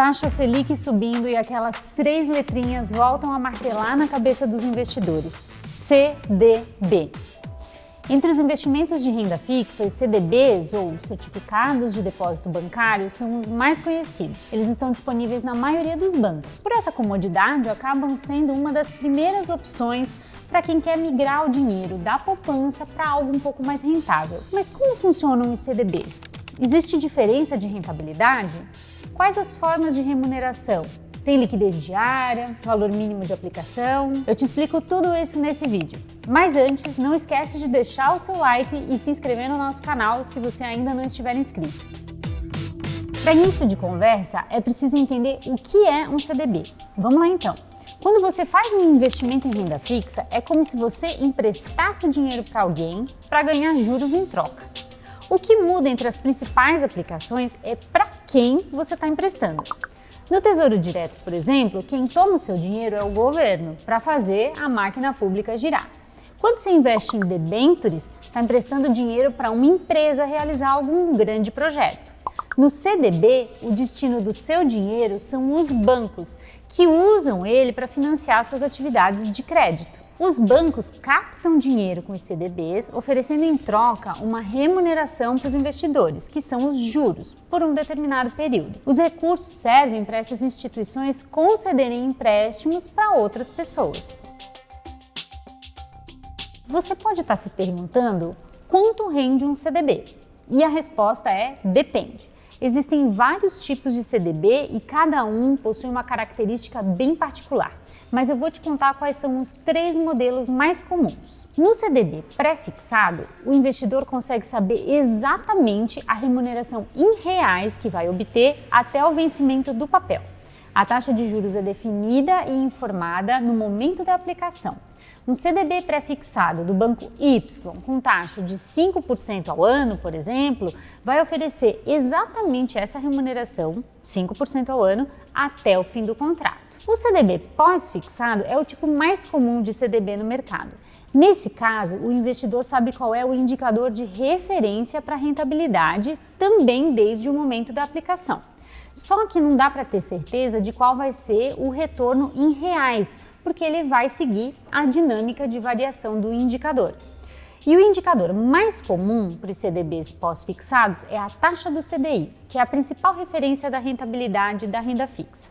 Taxa Selic subindo e aquelas 3 letrinhas voltam a martelar na cabeça dos investidores. CDB. Entre os investimentos de renda fixa, os CDBs, ou certificados de depósito bancário, são os mais conhecidos. Eles estão disponíveis na maioria dos bancos. Por essa comodidade, acabam sendo uma das primeiras opções para quem quer migrar o dinheiro da poupança para algo um pouco mais rentável. Mas como funcionam os CDBs? Existe diferença de rentabilidade? Quais as formas de remuneração? Tem liquidez diária, valor mínimo de aplicação? Eu te explico tudo isso nesse vídeo. Mas antes, não esquece de deixar o seu like e se inscrever no nosso canal se você ainda não estiver inscrito. Para início de conversa, é preciso entender o que é um CDB. Vamos lá então. Quando você faz um investimento em renda fixa, é como se você emprestasse dinheiro para alguém para ganhar juros em troca. O que muda entre as principais aplicações é para quem você está emprestando. No Tesouro Direto, por exemplo, quem toma o seu dinheiro é o governo, para fazer a máquina pública girar. Quando você investe em debêntures, está emprestando dinheiro para uma empresa realizar algum grande projeto. No CDB, o destino do seu dinheiro são os bancos, que usam ele para financiar suas atividades de crédito. Os bancos captam dinheiro com os CDBs, oferecendo em troca uma remuneração para os investidores, que são os juros, por um determinado período. Os recursos servem para essas instituições concederem empréstimos para outras pessoas. Você pode estar se perguntando quanto rende um CDB? E a resposta é depende. Existem vários tipos de CDB e cada um possui uma característica bem particular, mas eu vou te contar quais são os 3 modelos mais comuns. No CDB pré-fixado, o investidor consegue saber exatamente a remuneração em reais que vai obter até o vencimento do papel. A taxa de juros é definida e informada no momento da aplicação. Um CDB pré-fixado do banco Y com taxa de 5% ao ano, por exemplo, vai oferecer exatamente essa remuneração, 5% ao ano, até o fim do contrato. O CDB pós-fixado é o tipo mais comum de CDB no mercado. Nesse caso, o investidor sabe qual é o indicador de referência para a rentabilidade também desde o momento da aplicação. Só que não dá para ter certeza de qual vai ser o retorno em reais, porque ele vai seguir a dinâmica de variação do indicador. E o indicador mais comum para os CDBs pós-fixados é a taxa do CDI, que é a principal referência da rentabilidade da renda fixa.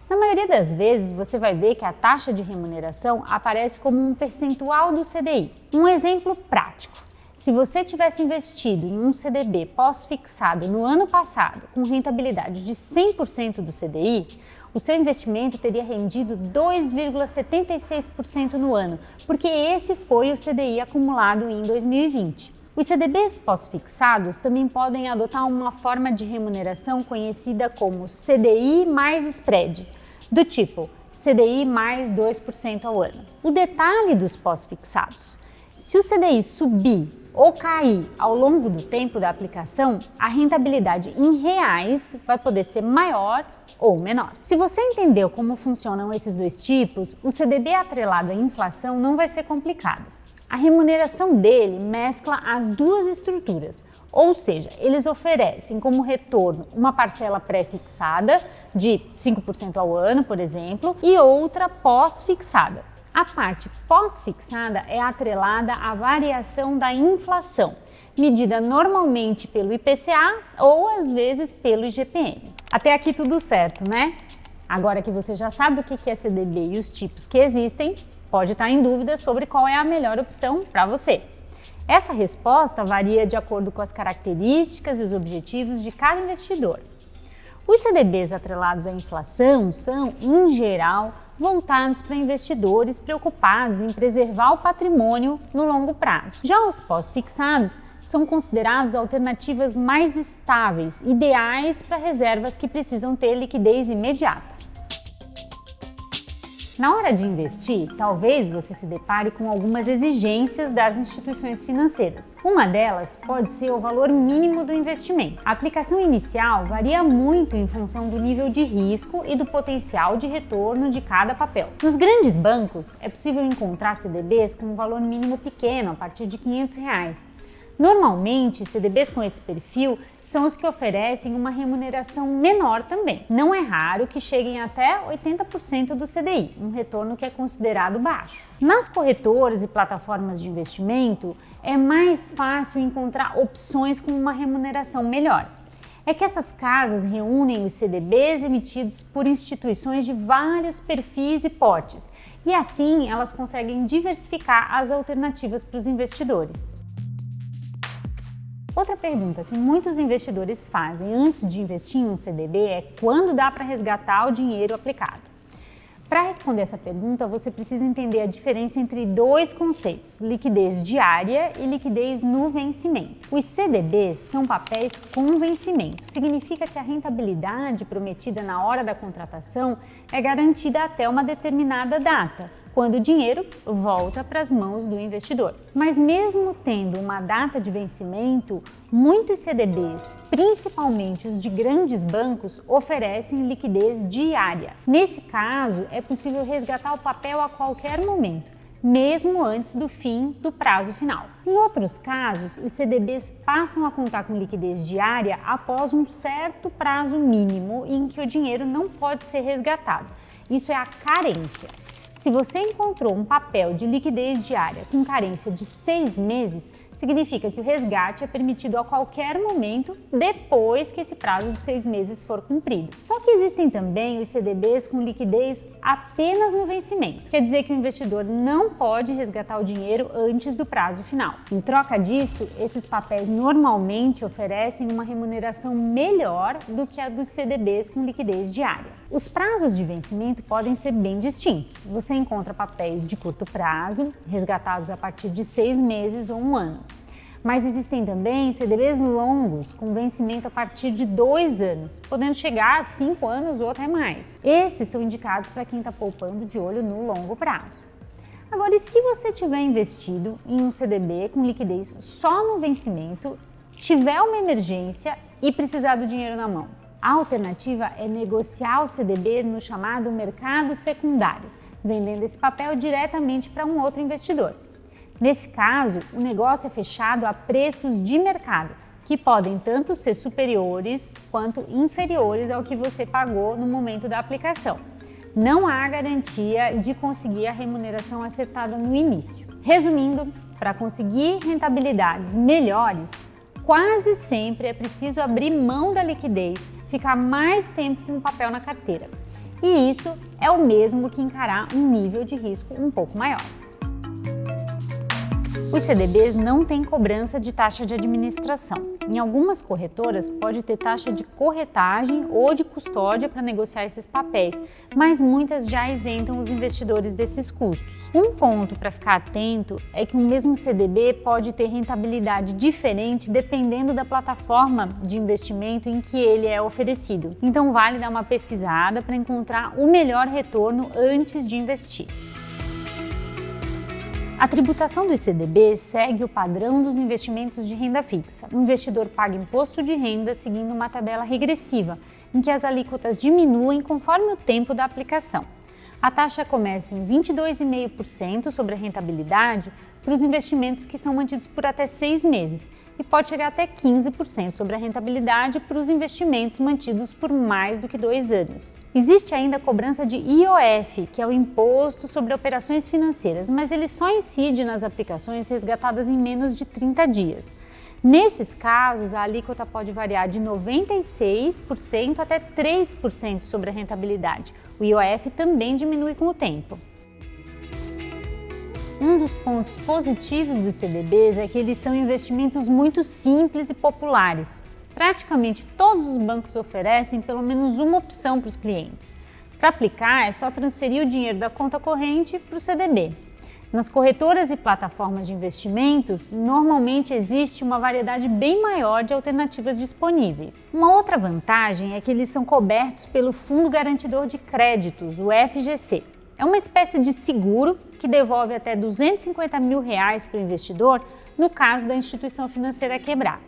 Na maioria das vezes, você vai ver que a taxa de remuneração aparece como um percentual do CDI. Um exemplo prático. Se você tivesse investido em um CDB pós-fixado no ano passado com rentabilidade de 100% do CDI, o seu investimento teria rendido 2,76% no ano, porque esse foi o CDI acumulado em 2020. Os CDBs pós-fixados também podem adotar uma forma de remuneração conhecida como CDI mais spread, do tipo CDI mais 2% ao ano. O detalhe dos pós-fixados: se o CDI subir ou cair ao longo do tempo da aplicação, a rentabilidade em reais vai poder ser maior ou menor. Se você entendeu como funcionam esses dois tipos, o CDB atrelado à inflação não vai ser complicado. A remuneração dele mescla as duas estruturas, ou seja, eles oferecem como retorno uma parcela pré-fixada de 5% ao ano, por exemplo, e outra pós-fixada. A parte pós-fixada é atrelada à variação da inflação, medida normalmente pelo IPCA ou às vezes pelo IGPM. Até aqui tudo certo, né? Agora que você já sabe o que é CDB e os tipos que existem, pode estar em dúvida sobre qual é a melhor opção para você. Essa resposta varia de acordo com as características e os objetivos de cada investidor. Os CDBs atrelados à inflação são, em geral, voltados para investidores preocupados em preservar o patrimônio no longo prazo. Já os pós-fixados são considerados alternativas mais estáveis, ideais para reservas que precisam ter liquidez imediata. Na hora de investir, talvez você se depare com algumas exigências das instituições financeiras. Uma delas pode ser o valor mínimo do investimento. A aplicação inicial varia muito em função do nível de risco e do potencial de retorno de cada papel. Nos grandes bancos, é possível encontrar CDBs com um valor mínimo pequeno, a partir de R$ 500. Normalmente, CDBs com esse perfil são os que oferecem uma remuneração menor também. Não é raro que cheguem até 80% do CDI, um retorno que é considerado baixo. Nas corretoras e plataformas de investimento, é mais fácil encontrar opções com uma remuneração melhor. É que essas casas reúnem os CDBs emitidos por instituições de vários perfis e portes, e assim elas conseguem diversificar as alternativas para os investidores. Outra pergunta que muitos investidores fazem antes de investir em um CDB é quando dá para resgatar o dinheiro aplicado. Para responder essa pergunta, você precisa entender a diferença entre dois conceitos, liquidez diária e liquidez no vencimento. Os CDBs são papéis com vencimento, significa que a rentabilidade prometida na hora da contratação é garantida até uma determinada data, quando o dinheiro volta para as mãos do investidor. Mas mesmo tendo uma data de vencimento, muitos CDBs, principalmente os de grandes bancos, oferecem liquidez diária. Nesse caso, é possível resgatar o papel a qualquer momento, mesmo antes do fim do prazo final. Em outros casos, os CDBs passam a contar com liquidez diária após um certo prazo mínimo em que o dinheiro não pode ser resgatado. Isso é a carência. Se você encontrou um papel de liquidez diária com carência de 6 meses, significa que o resgate é permitido a qualquer momento depois que esse prazo de 6 meses for cumprido. Só que existem também os CDBs com liquidez apenas no vencimento. Quer dizer que o investidor não pode resgatar o dinheiro antes do prazo final. Em troca disso, esses papéis normalmente oferecem uma remuneração melhor do que a dos CDBs com liquidez diária. Os prazos de vencimento podem ser bem distintos. Você encontra papéis de curto prazo, resgatados a partir de 6 meses ou 1 ano. Mas existem também CDBs longos, com vencimento a partir de 2 anos, podendo chegar a 5 anos ou até mais. Esses são indicados para quem está poupando de olho no longo prazo. Agora, e se você tiver investido em um CDB com liquidez só no vencimento, tiver uma emergência e precisar do dinheiro na mão? A alternativa é negociar o CDB no chamado mercado secundário, vendendo esse papel diretamente para um outro investidor. Nesse caso, o negócio é fechado a preços de mercado, que podem tanto ser superiores quanto inferiores ao que você pagou no momento da aplicação. Não há garantia de conseguir a remuneração acertada no início. Resumindo, para conseguir rentabilidades melhores, quase sempre é preciso abrir mão da liquidez, ficar mais tempo com o papel na carteira. E isso é o mesmo que encarar um nível de risco um pouco maior. Os CDBs não têm cobrança de taxa de administração. Em algumas corretoras pode ter taxa de corretagem ou de custódia para negociar esses papéis, mas muitas já isentam os investidores desses custos. Um ponto para ficar atento é que um mesmo CDB pode ter rentabilidade diferente dependendo da plataforma de investimento em que ele é oferecido. Então vale dar uma pesquisada para encontrar o melhor retorno antes de investir. A tributação dos CDBs segue o padrão dos investimentos de renda fixa. O investidor paga imposto de renda seguindo uma tabela regressiva, em que as alíquotas diminuem conforme o tempo da aplicação. A taxa começa em 22,5% sobre a rentabilidade para os investimentos que são mantidos por até 6 meses e pode chegar até 15% sobre a rentabilidade para os investimentos mantidos por mais do que 2 anos. Existe ainda a cobrança de IOF, que é o Imposto sobre Operações Financeiras, mas ele só incide nas aplicações resgatadas em menos de 30 dias. Nesses casos, a alíquota pode variar de 96% até 3% sobre a rentabilidade. O IOF também diminui com o tempo. Um dos pontos positivos dos CDBs é que eles são investimentos muito simples e populares. Praticamente todos os bancos oferecem pelo menos uma opção para os clientes. Para aplicar, é só transferir o dinheiro da conta corrente para o CDB. Nas corretoras e plataformas de investimentos, normalmente existe uma variedade bem maior de alternativas disponíveis. Uma outra vantagem é que eles são cobertos pelo Fundo Garantidor de Créditos, o FGC. É uma espécie de seguro que devolve até R$ 250 mil para o investidor no caso da instituição financeira quebrar.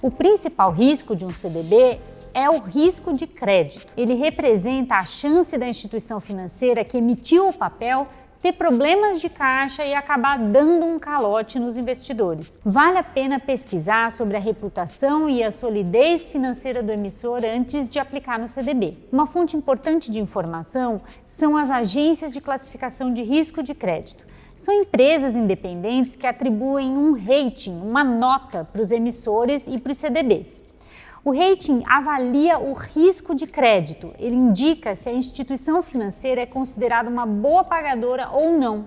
O principal risco de um CDB é o risco de crédito. Ele representa a chance da instituição financeira que emitiu o papel ter problemas de caixa e acabar dando um calote nos investidores. Vale a pena pesquisar sobre a reputação e a solidez financeira do emissor antes de aplicar no CDB. Uma fonte importante de informação são as agências de classificação de risco de crédito. São empresas independentes que atribuem um rating, uma nota para os emissores e para os CDBs. O rating avalia o risco de crédito, ele indica se a instituição financeira é considerada uma boa pagadora ou não.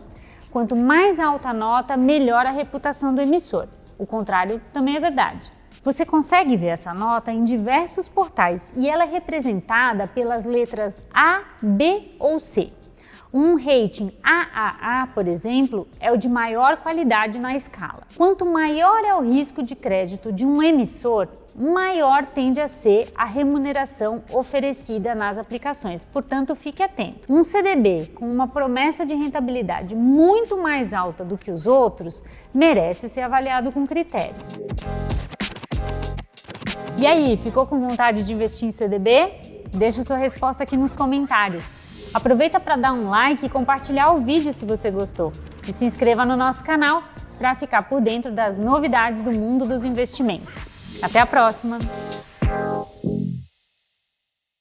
Quanto mais alta a nota, melhor a reputação do emissor. O contrário também é verdade. Você consegue ver essa nota em diversos portais e ela é representada pelas letras A, B ou C. Um rating AAA, por exemplo, é o de maior qualidade na escala. Quanto maior é o risco de crédito de um emissor, maior tende a ser a remuneração oferecida nas aplicações. Portanto, fique atento. Um CDB com uma promessa de rentabilidade muito mais alta do que os outros merece ser avaliado com critério. E aí, ficou com vontade de investir em CDB? Deixe sua resposta aqui nos comentários. Aproveita para dar um like e compartilhar o vídeo se você gostou. E se inscreva no nosso canal para ficar por dentro das novidades do mundo dos investimentos. Até a próxima!